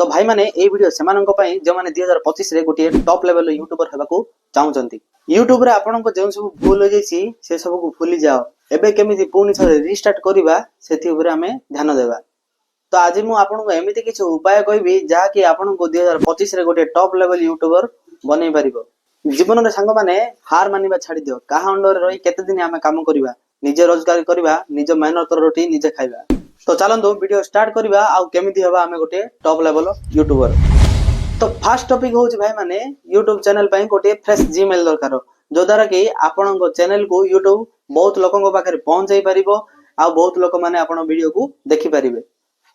तो भाई माने ए वीडियो सेमानंक पई जे माने 2025 रे गोटे टॉप लेवल यूट्यूबर हेबाकू चाहउचंती। यूट्यूब रे आपनको जे सब भूल हो जाईसी से सब को भूली जाओ। एबे केमिति पुनी थरे रीस्टार्ट करबा सेति ऊपर हमें ध्यान देबा। तो आज मु आपनको एमिति किछ उपाय कहबी जहा कि आपनको 2025 रे गोटे टॉप लेवल यूट्यूबर बनै परिबो। जीवन रे संग माने हार मानिबा छाडी दियो। काहा अंडर रही केते दिन हमें काम करबा, निजे रोजगार करबा, निजे मेहनत रोटी निजे खाइबा। तो चलंतु वीडियो स्टार्ट करबा आ केमिति हेबा हमें गोटे टॉप लेवल यूट्यूबर। तो फर्स्ट टॉपिक होउछ भाई माने यूट्यूब चैनल पई गोटे फ्रेश जीमेल दरकार जो द्वारा कि आपनको चैनल को यूट्यूब बहुत लोकन पाखे पहुंच जाई परिबो आ बहुत लोक माने आपण वीडियो को देखि परिबे।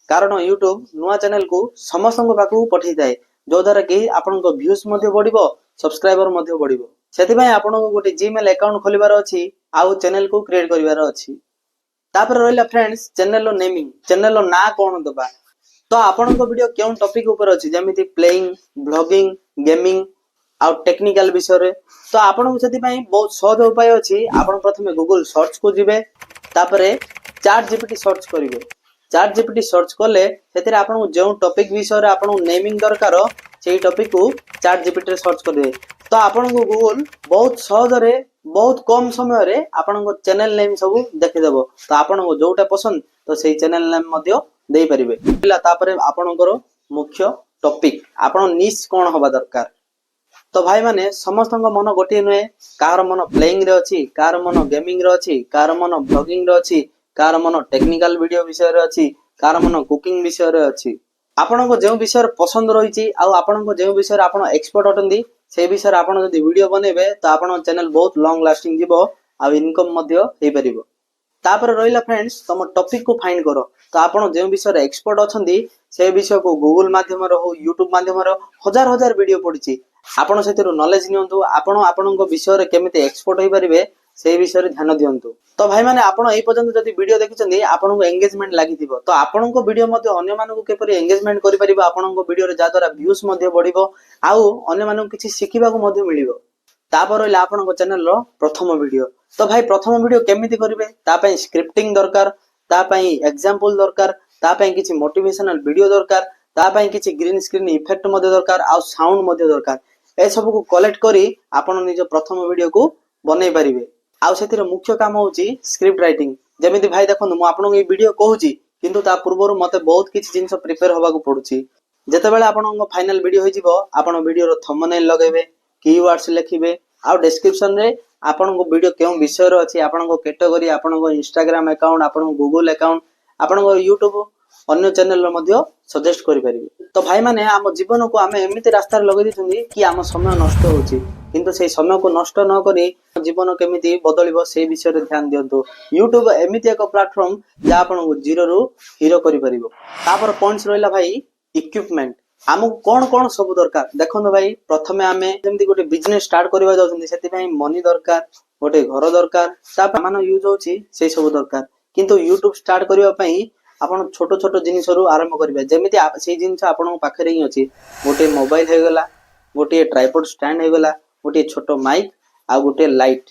कारण यूट्यूब नुआ चैनल को समस्त पाखु पठै थाए जो द्वारा कि आपनको व्यूज मध्ये बढ़िबो, सब्सक्राइबर मध्ये बढ़िबो। सेति पई आपनको गोटे जीमेल अकाउंट खोलिबार अछि आ चैनल को क्रिएट करिवार अछि। तापर रहला फ्रेंड्स चैनल रो नेमिंग, चैनल रो ना कोन दबा। तो आपनको वीडियो केउन टॉपिक ऊपर अछि जेमिति प्लेइंग, ब्लॉगिंग, गेमिंग आ टेक्निकल विषय रे। तो आपनको सेति पई बहुत सहज उपाय अछि। आपण प्रथमे गूगल सर्च को जिवे, तापरे चैट जीपीटी सर्च करिवे। चैट जीपीटी सर्च करले सेतिरे आपनको जे टॉपिक विषय रे आपनको नेमिंग दरकार सेही टॉपिक को चैट जीपीटी रे सर्च करबे। तो आपनको गूगल बहुत सहज रे बहुत कम समय रे आपनको चैनल नेम सब देखि देबो। तो आपनको जोटा पसंद तो सेही चैनल नेम मध्ये देई परिबे। पिला तापरे आपनकर मुख्य टॉपिक आपन निश कोन होबा दरकार। तो भाई माने समस्तଙ୍କ मन गोटे नुए, कार मन प्लेइंग रे अछि, कार मन गेमिंग रे अछि, कार मन ब्लॉगिंग रे अछि, कार मन टेक्निकल वीडियो विषय रे अछि, कार मन कुकिंग विषय रे अछि। आपनको जे विषय रे पसंद रहिछि आ आपनको जे विषय रे आपण एक्सपर्ट अटंदी से विषय रे आपण जदि वीडियो बनेबे तो आपण चैनल बहुत लॉन्ग लास्टिंग जीवो आ इनकम मध्ये हेई परिबो। तापर रहिला फ्रेंड्स तम टॉपिक को फाइंड करो। तो आपण जे विषय रे एक्सपर्ट अछंदी से विषय को गूगल माध्यम रे हो, यूट्यूब माध्यम रे हजार हजार वीडियो पडिछि। आपण सेतिरो नॉलेज नियंतु, आपण आपणको विषय रे केमिति एक्सपर्ट होई परिबे से विषय रे ध्यान दियंतु। तो भाई माने आपण एई पर्यंत जदि वीडियो देखिचंदी आपणको एंगेजमेंट लागिथिबो तो आपणको वीडियो मध्ये अन्य मानकु केपरि एंगेजमेंट करि परिबो, आपणको वीडियो रे जा द्वारा व्यूज मध्ये बढ़िबो आ अन्य मानकु किछि शिखिबा को मध्ये मिलिबो। तापर रहिला आपणको चैनल रो प्रथम वीडियो। तो भाई प्रथम वीडियो केमिति करिवे ता पई स्क्रिप्टिंग दरकार, ता पई एग्जांपल दरकार, ता पई किछि मोटिवेशनल वीडियो दरकार, ता पई किछि ग्रीन स्क्रीन इफेक्ट मध्ये दरकार आ साउंड मध्ये दरकार। ए सब को कलेक्ट करी आपण निज प्रथम वीडियो को बनै परिबे। आ सेतिर मुख्य काम होउची स्क्रिप्ट राइटिंग। जेमिति भाई देखनु मु आपन ए वीडियो कहूची किंतु ता पूर्व मते बहुत किछि जिंस प्रिपेयर होबा को पडुची। जते बेले आपन फाइनल वीडियो होई जिवो आपण वीडियो रो थंबनेल लगाइबे, कीवर्ड्स लिखिबे आ डिस्क्रिप्शन रे आपन को वीडियो केउ विषय रो अछि, आपन को कैटेगरी, आपन को इंस्टाग्राम अकाउंट, आपन को गूगल अकाउंट, आपन को यूट्यूब अन्य चैनल रो मध्ये सजेस्ट करि परिबे। तो भाई माने हम जीवन को आमे एमिति रास्ता रे लगै दिछुंदी कि हम समय नष्ट होउची किंतु सेही समय को नष्ट न करी जीवन केमिति बदलिबो से विषय रे ध्यान दियंतु। यूट्यूब एमिति एक प्लेटफॉर्म जा आपन को जीरो रु हीरो करि परिबो। तापर पॉइंट्स रहिला भाई इक्विपमेंट। हमु कोन कोन सब दरकार देखनु भाई। प्रथमे आमे जेमति गोटे बिजनेस स्टार्ट करबा जाउछन्ती सेति पई मनी दरकार, गोटे घर दरकार, ता मान यूज होउची से सब दरकार। किंतु यूट्यूब स्टार्ट करबा पई आपण छोटो छोटो जिनिस रु आरंभ करिवे। जेमिति से जिनिस आपण पाखरे ही अछि। गोटे मोबाइल हे गेला, गोटे ट्राइपॉड स्टैंड हे गेला, गोटे छोटो माइक आ गोटे लाइट।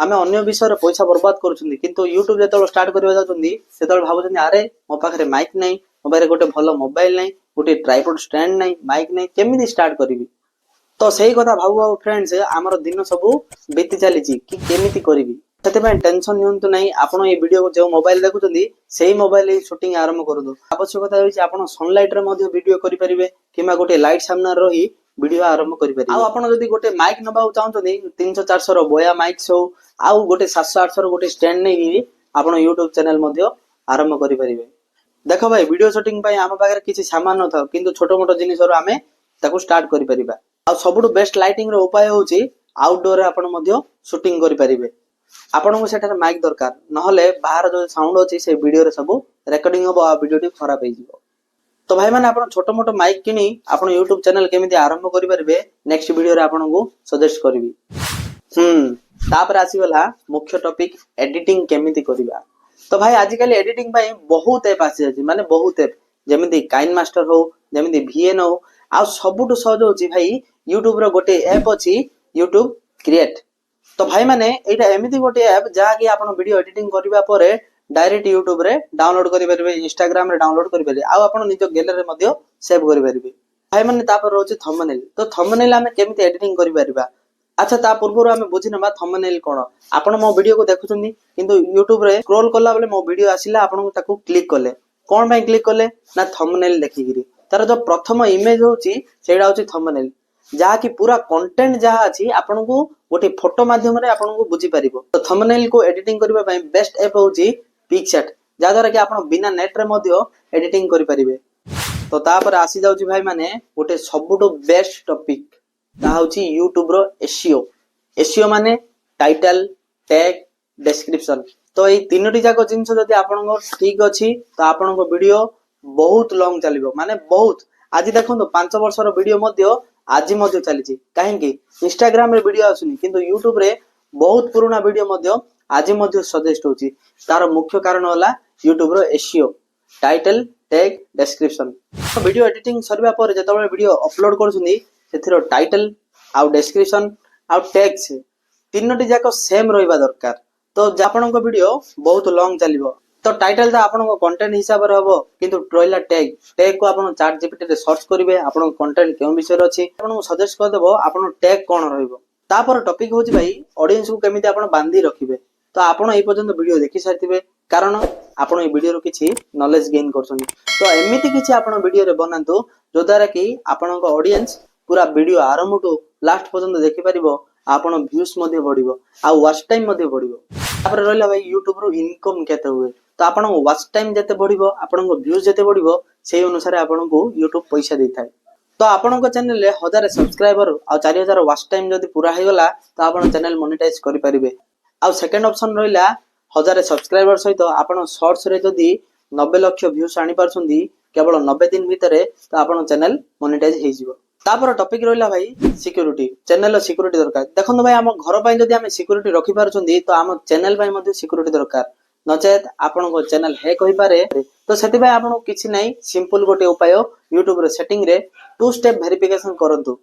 आमे अन्य विषय रे पैसा बर्बाद करूछन्ती किंतु यूट्यूब जेतल स्टार्ट करबा जाउछन्ती सेतल भाबुछन्ती अरे मो पाखरे माइक नै, मो पाखरे गोटे भलो मोबाइल नै, गोटे ट्राइपॉड स्टैंड नै, माइक नै, केमिति स्टार्ट करिवि। तो सही कथा भाबु फ्रेंड्स हमर दिन सब बीती चलीची कि केमिति करिवि। सेते पय टेंशन नियंतु नै। आपण ए वीडियो को जे मोबाइल देखुछन्ती सेही मोबाइल ए शूटिंग आरंभ करदो। आवश्यकता होइछि आपण सनलाइट रे मध्ये वीडियो करि परिबे किमा गोटे लाइट सामना रही वीडियो आरंभ करि परिबे। आ आपण जदी गोटे माइक नबाउ चाहउछन्ती 300 400 रो बोया माइक सो आ गोटे 700 800 रो गोटे स्टैंड नै आपण YouTube चैनल मध्ये आरंभ करि परिबे। देखो भाई वीडियो शूटिंग पय हम पाखरे किछि सामान न था किंतु छोटो मोटो जिनिस रो आमे ताको स्टार्ट करि परिबा। आ सबुटु बेस्ट लाइटिंग रो उपाय होउछि आउटडोर रे आपण मध्ये शूटिंग करि परिबे। आपण को सेठार माइक दरकार नहले बाहर जो साउंड अछि से वीडियो रे सब रेकॉर्डिंग हो आ वीडियो टी खराब होई जिवो। तो भाई माने आपण छोटो मोटो माइक किनी आपण YouTube चैनल केमिति आरंभ करि परिबे नेक्स्ट वीडियो रे आपण को सजेस्ट करबी। तापर आसी गला मुख्य टॉपिक एडिटिंग केमिति करिबा। तो भाई आजिकल एडिटिंग भाई बहुत ऐप आसी अछि, माने बहुत ऐप जेमिति काइन मास्टर हो, जेमिति VN हो आ सबुटु सहज होछि भाई YouTube रो गोटे ऐप अछि YouTube क्रिएट। तो भाई माने एटा एमिति गोटे ऐप जहा कि आपण वीडियो एडिटिंग करबा परे डायरेक्ट यूट्यूब रे डाउनलोड करि परिबे इंस्टाग्राम रे डाउनलोड करि परिबे आ आपण निज गैलरी रे मध्ये सेव करि परिबे भाई माने तापर रहउछि थंबनेल तो थंबनेल हमें केमिति एडिटिंग करि परिबा अच्छा ता पूर्व आम बुझीना थंबनेल कौन आपण मो वीडियो को देखुछन्ती किंतु यूट्यूब रे स्क्रॉल करला बेले मो वीडियो आसिला आपण ताको क्लिक कले कोन भाई क्लिक कले ना थंबनेल देखिगिरी तार जो प्रथम इमेज होची सेडा होची थंबनेल जहा कि पूरा कंटेंट जहा अछि आपण को गोटे फोटो माध्यम रे आपण को बुझी परिबो तो थंबनेल को एडिटिंग करबा पई बेस्ट ऐप होची पिक्सेट जा द्वारा कि आपण बिना नेट रे मध्ये एडिटिंग करि परिबे तो तापर आसी जाउची भाई माने गोटे सबुटो बेस्ट टॉपिक ता होची यूट्यूब रो एसईओ माने टाइटल टैग डिस्क्रिप्शन तो ये तीनोटी जाक जिंस जदि आपन ठीक अछि तो आपन को वीडियो बहुत लॉन्ग चलिबो माने बहुत आज देखो 5 वर्षर वीडियो मध्ये आज मध्ये चलीछि काहे कि इंस्टाग्राम रे वीडियो आसुनी किंतु यूट्यूब रे बहुत पुराना वीडियो मध्ये आज मध्ये सजेस्ट होछि तार मुख्य कारण होला यूट्यूब रो SEO title tag description video editing सरबा पर जतबे वीडियो अपलोड करछुनी सेथिरो टाइटल आउ डिस्क्रिप्शन आउ टैग्स तीनोटी जाक सेम रहिबा दरकार तो आपनक वीडियो बहुत लॉन्ग चलिबो तो टाइटल ता आपनक कंटेंट हिसाब रे हबो किंतु ट्रेलर टैग को आपन चैट जीपीटी रे सर्च करिवे आपन कंटेंट केउ विषय रे अछि आपन सजेस्ट कर देबो आपन टैग कोन रहइबो तापर टॉपिक होछि भाई ऑडियंस को केमिति आपन बांधी रखिबे तो आपन ए पर्यंत वीडियो देखि सारथिबे कारण आपन ए वीडियो रो किछि नॉलेज गेन करछन तो एमिति किछि आपन वीडियो रे बनांतु जो द्वारा कि आपनक ऑडियंस पूरा वीडियो आरंभ टू लास्ट पर्यंत देखि परिबो आपण व्यूज मध्ये बढ़िबो आ वॉच टाइम मध्ये बढ़िबो तापर रहला भाई YouTube रो इनकम केते हुए तो आपण वॉच टाइम जते बढ़िबो आपण व्यूज जते बढ़िबो सेही अनुसार आपण को YouTube पैसा देथाय तो आपण को चैनल रे 1000 सब्सक्राइबर आ 4000 वॉच टाइम जदी पूरा हे गला तो आपण चैनल मोनेटाइज करि परिबे आ सेकंड ऑप्शन रहला 1000 सब्सक्राइबर सहित आपण शॉर्ट्स रे जदी 90 लाख व्यूज आनी परछुंदी केवल 90 दिन भितरे तो आपण चैनल मोनेटाइज हे जिवो तापर टॉपिक रहला भाई सिक्योरिटी चैनल सिक्योरिटी दरकार देखो भाई आम घर पाई जदी आम सिक्योरिटी रखि पारछुंदी तो आम चैनल पाई मध्ये सिक्योरिटी दरकार नचेत आपण को चैनल हैक होई पारे तो सेति भाई आपण किछि नै सिंपल गोटे उपाय YouTube रे सेटिंग रे 2 स्टेप वेरिफिकेशन करंतु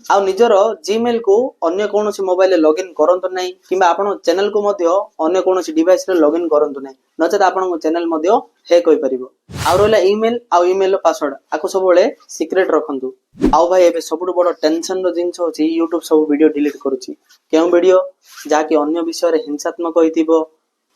आ निजर जीमेल को अन्य कोनोसी मोबाइल लॉगिन करंतु नै किबा आपण चैनल को मध्ये अन्य कोनोसी डिवाइस रे लॉगिन करंतु नै नचेत आपण को चैनल मध्ये हैक होई परिबो आ रहला ईमेल आ ईमेल पासवर्ड आको सब बेले सीक्रेट रखंतु आ भाई एबे सबुठ बड़ टेंशन रो जिंस होची YouTube सब वीडियो डिलीट करूची केउ वीडियो जाकी अन्य विषय रे हिंसात्मक होइतिबो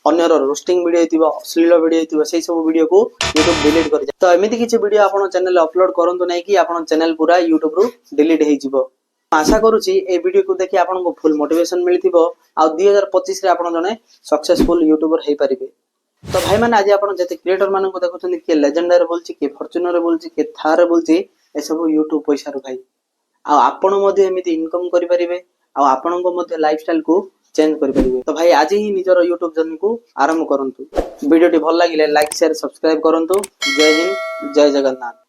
अन्य रोस्टिंग वीडियो हेतिबो अश्लील वीडियो हेतिबो सेही सब वीडियो को YouTube डिलीट कर तो एमिति किछि वीडियो आपण चैनल अपलोड करंतु नै कि आपण चैनल पूरा YouTube रो डिलीट हे जिवो आशा करूची ए वीडियो को देखि आपण को फुल मोटिवेशन मिलथिबो आ 2025 रे आपण जने सक्सेसफुल यूट्यूबर हे परिबे तो भाई माने आज आपण जते क्रिएटर मानन को देखुछन के लेजेंडर बोलची के फॉर्च्यूनर बोलची के थार बोलची ए सब YouTube पैसा रो भाई आ आपण मध्ये एमिति इनकम करि परिबे आ आपण को मध्ये लाइफस्टाइल को चेंज करि परिबे तो भाई आज ही निजर YouTube जर्नी को आरंभ करंतु वीडियो टी भल लागिले लाइक शेयर सब्सक्राइब करंतु जय हिंद जय जगन्नाथ।